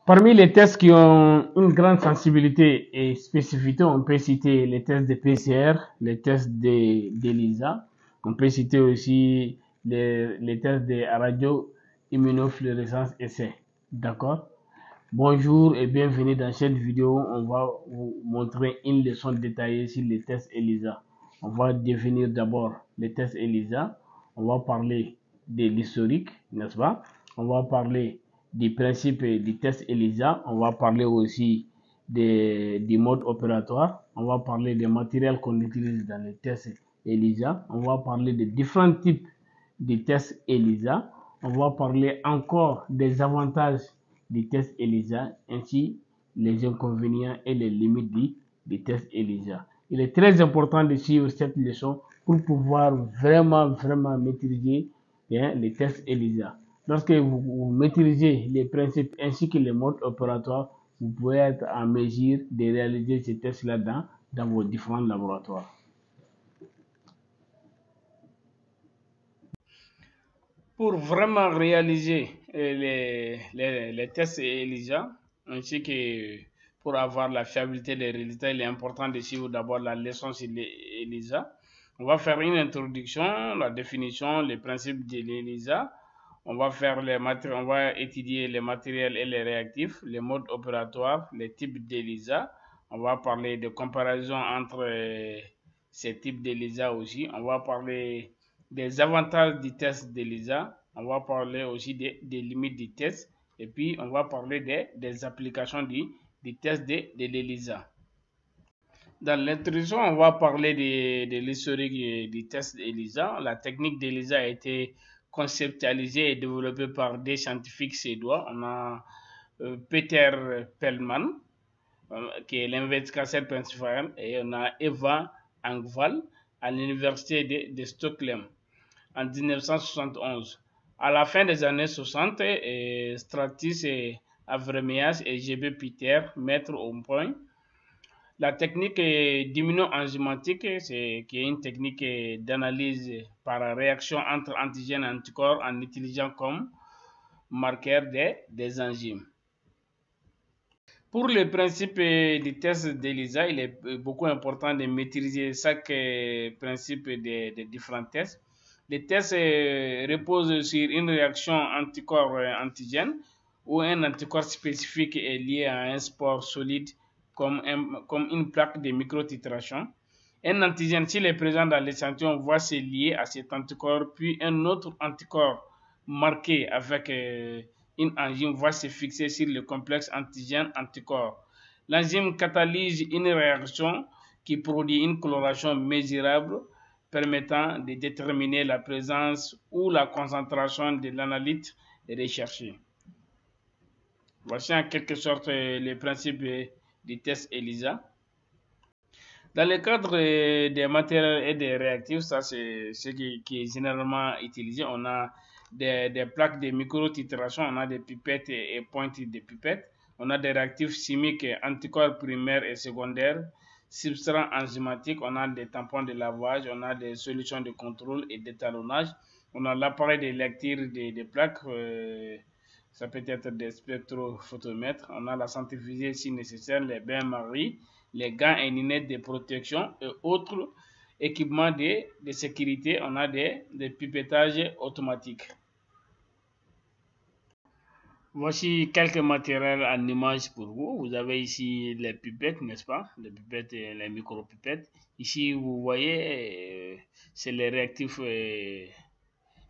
Parmi les tests qui ont une grande sensibilité et spécificité, on peut citer les tests de PCR, les tests d'ELISA, on peut citer aussi les tests de radio-immunofluorescence essai. D'accord? Bonjour et bienvenue dans cette vidéo. On va vous montrer une leçon détaillée sur les tests ELISA. On va définir d'abord les tests ELISA. On va parler de l'historique, n'est-ce pas? On va parler du principe du test ELISA. On va parler aussi du mode opératoire. On va parler des matériels qu'on utilise dans les tests ELISA. On va parler des différents types de tests ELISA. On va parler encore des avantages du test ELISA, ainsi les inconvénients et les limites du test ELISA. Il est très important de suivre cette leçon pour pouvoir vraiment maîtriser les tests ELISA. Lorsque vous maîtrisez les principes ainsi que les modes opératoires, vous pouvez être en mesure de réaliser ces tests-là dans vos différents laboratoires. Pour vraiment réaliser les tests ELISA, ainsi que pour avoir la fiabilité des résultats, il est important de suivre d'abord la leçon sur l'ELISA. On va faire une introduction, la définition, les principes de l'ELISA. On va étudier les matériels et les réactifs, les modes opératoires, les types d'ELISA. On va parler de comparaison entre ces types d'ELISA aussi. On va parler des avantages du test d'ELISA. On va parler aussi des limites du test. Et puis, on va parler des applications du test de l'ELISA. Dans l'introduction, on va parler de l'historique du test d'ELISA. La technique d'ELISA a été conceptualisée et développée par des scientifiques suédois. On a Peter Pellman, qui est l'investigateur principal, et on a Eva Engvall à l'université de Stockholm en 1971. À la fin des années 60, Stratis et Avremias et G.B. Peter mettent au point la technique d'immunoenzymatique, qui est une technique d'analyse par réaction entre antigènes et anticorps en utilisant comme marqueur des enzymes. Pour le principe du test d'ELISA, il est beaucoup important de maîtriser chaque principe des différents tests. Les tests reposent sur une réaction anticorps-antigène où un anticorps spécifique est lié à un spore solide comme une plaque de microtitration. Un antigène, s'il est présent dans l'échantillon, va se lier à cet anticorps, puis un autre anticorps marqué avec une enzyme va se fixer sur le complexe antigène-anticorps. L'enzyme catalyse une réaction qui produit une coloration mesurable permettant de déterminer la présence ou la concentration de l'analyte recherché. Voici en quelque sorte les principes du test ELISA. Dans le cadre des matériels et des réactifs, ça c'est ce qui est généralement utilisé. On a des plaques de microtitration, on a des pipettes et pointes de pipettes, on a des réactifs chimiques, anticorps primaires et secondaires, substrats enzymatiques, on a des tampons de lavage, on a des solutions de contrôle et d'étalonnage, on a l'appareil de lecture des plaques, ça peut être des spectrophotomètres, on a la centrifugée si nécessaire, les bains-maries, les gants et lunettes de protection et autres équipements de sécurité. On a des pipettages automatiques. Voici quelques matériels en image pour vous. Vous avez ici les pipettes, n'est-ce pas? Les pipettes et les micro-pipettes. Ici, vous voyez, c'est les réactifs et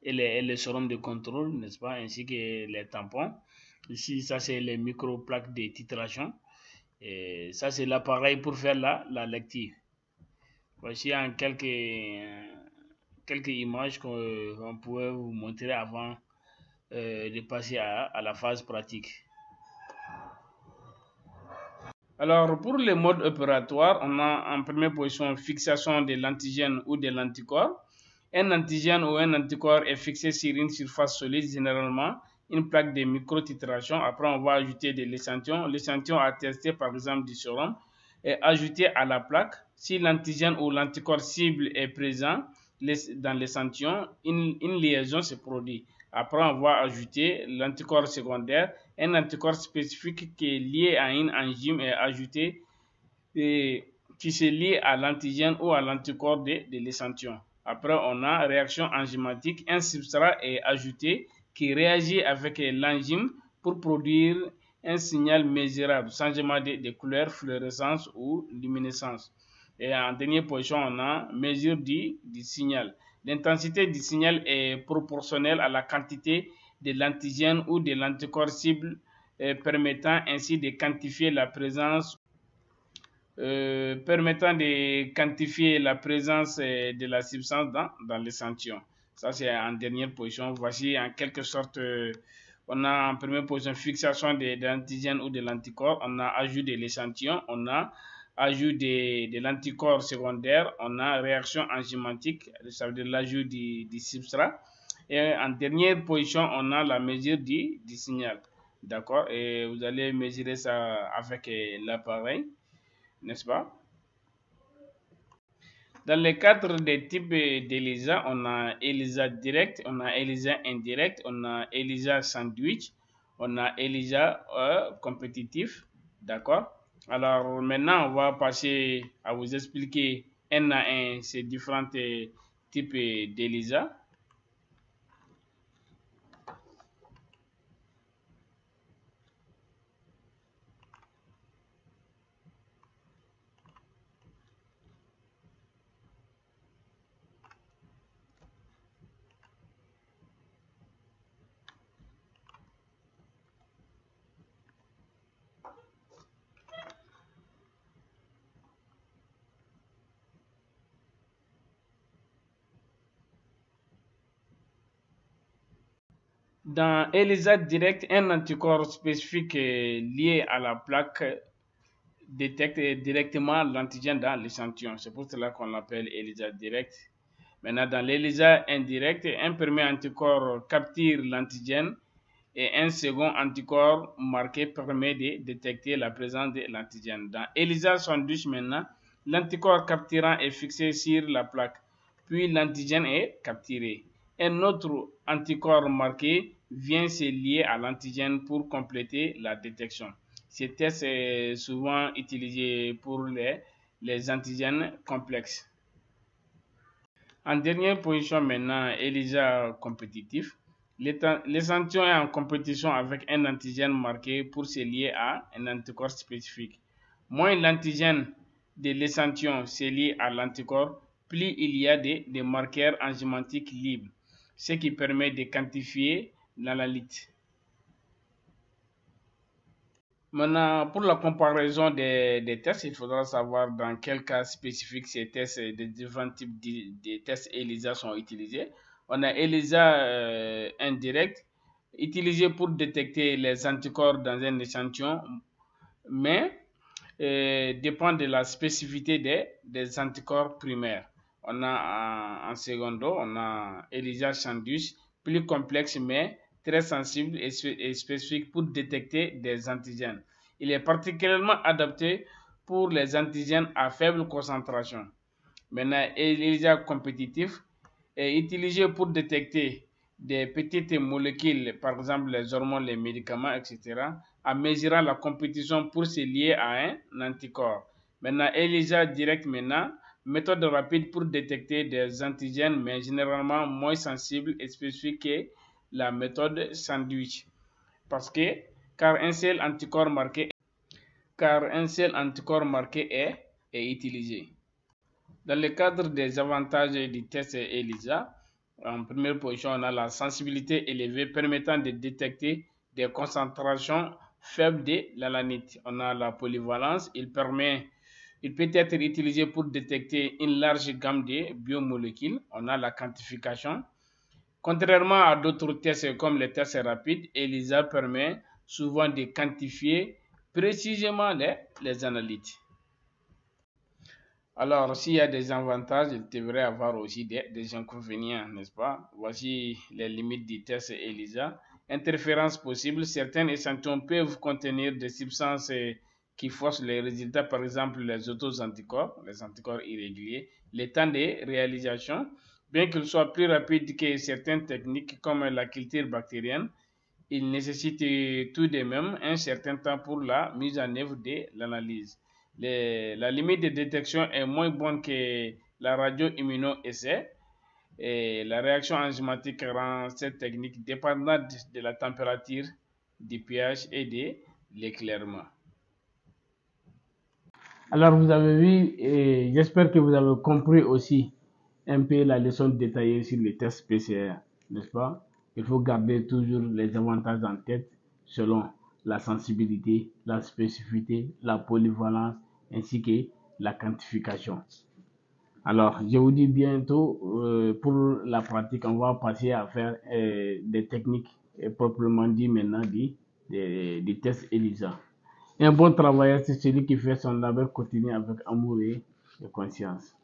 les sérums de contrôle, n'est-ce pas? Ainsi que les tampons. Ici, ça, c'est les micro-plaques de titration. Et ça, c'est l'appareil pour faire la lecture. Voici en quelques images qu'on pourrait vous montrer avant de passer à la phase pratique. Alors, pour le mode opératoire, on a en première position fixation de l'antigène ou de l'anticorps. Un antigène ou un anticorps est fixé sur une surface solide, généralement une plaque de microtitration. Après, on va ajouter de l'échantillon. L'échantillon à tester, par exemple, du sérum, est ajouté à la plaque. Si l'antigène ou l'anticorps cible est présent dans l'échantillon, une liaison se produit. Après, on va ajouter l'anticorps secondaire. Un anticorps spécifique qui est lié à une enzyme est ajouté et qui se lie à l'antigène ou à l'anticorps de l'échantillon. Après, on a réaction enzymatique. Un substrat est ajouté qui réagit avec l'enzyme pour produire un signal mesurable, changement de couleur, fluorescence ou luminescence. Et en dernière position, on a mesure du signal. L'intensité du signal est proportionnelle à la quantité de l'antigène ou de l'anticorps cible, permettant ainsi de quantifier la présence de la substance dans l'échantillon. Ça, c'est en dernière position. Voici en quelque sorte, on a en première position fixation de l'antigène ou de l'anticorps, on a ajout de l'échantillon, on a ajout de l'anticorps secondaire, on a réaction enzymatique, ça veut dire l'ajout du substrat. Et en dernière position, on a la mesure du signal. D'accord? Et vous allez mesurer ça avec l'appareil, n'est-ce pas? Dans le cadre des types d'ELISA, on a ELISA direct, on a ELISA indirect, on a ELISA sandwich, on a ELISA compétitif. D'accord? Alors maintenant, on va passer à vous expliquer un à un ces différents types d'ELISA. Dans ELISA direct, un anticorps spécifique lié à la plaque détecte directement l'antigène dans l'échantillon. C'est pour cela qu'on l'appelle ELISA direct. Maintenant, dans l'ELISA indirect, un premier anticorps capture l'antigène et un second anticorps marqué permet de détecter la présence de l'antigène. Dans ELISA sandwich, maintenant, l'anticorps capturant est fixé sur la plaque, puis l'antigène est capturé. Un autre anticorps marqué vient se lier à l'antigène pour compléter la détection. Ce test est souvent utilisé pour les antigènes complexes. En dernière position maintenant, ELISA compétitif. L'échantillon est en compétition avec un antigène marqué pour se lier à un anticorps spécifique. Moins l'antigène de l'échantillon se lie à l'anticorps, plus il y a des marqueurs enzymatiques libres, ce qui permet de quantifier l'analyte. Maintenant, pour la comparaison des tests, il faudra savoir dans quel cas spécifique ces tests, des différents types de tests ELISA sont utilisés. On a ELISA indirect, utilisé pour détecter les anticorps dans un échantillon, mais dépend de la spécificité des anticorps primaires. On a en secondo, on a ELISA sandwich, plus complexe mais très sensible et spécifique pour détecter des antigènes. Il est particulièrement adapté pour les antigènes à faible concentration. Maintenant, ELISA compétitif est utilisé pour détecter des petites molécules, par exemple les hormones, les médicaments, etc., en mesurant la compétition pour se lier à un anticorps. Maintenant, ELISA direct, méthode rapide pour détecter des antigènes, mais généralement moins sensibles et spécifiques que la méthode sandwich. Car un seul anticorps marqué est utilisé. Dans le cadre des avantages du test ELISA, en première position, on a la sensibilité élevée permettant de détecter des concentrations faibles de l'alanite. On a la polyvalence, il peut être utilisé pour détecter une large gamme de biomolécules. On a la quantification. Contrairement à d'autres tests comme les tests rapides, ELISA permet souvent de quantifier précisément les analytes. Alors, s'il y a des avantages, il devrait y avoir aussi des inconvénients, n'est-ce pas? Voici les limites du test ELISA. Interférences possibles. Certains échantillons peuvent contenir des substances qui forcent les résultats, par exemple les auto-anticorps, les anticorps irréguliers. Les temps de réalisation. Bien qu'il soit plus rapide que certaines techniques comme la culture bactérienne, il nécessite tout de même un certain temps pour la mise en œuvre de l'analyse. La limite de détection est moins bonne que la radio-immunoessai et la réaction enzymatique rend cette technique dépendante de la température, du pH et de l'éclairement. Alors vous avez vu, et j'espère que vous avez compris aussi un peu la leçon détaillée sur les tests PCR, n'est-ce pas? Il faut garder toujours les avantages en tête selon la sensibilité, la spécificité, la polyvalence ainsi que la quantification. Alors, je vous dis bientôt pour la pratique, on va passer à faire des techniques proprement dit maintenant des tests ELISA. Un bon travailleur, c'est celui qui fait son labeur quotidien avec amour et conscience.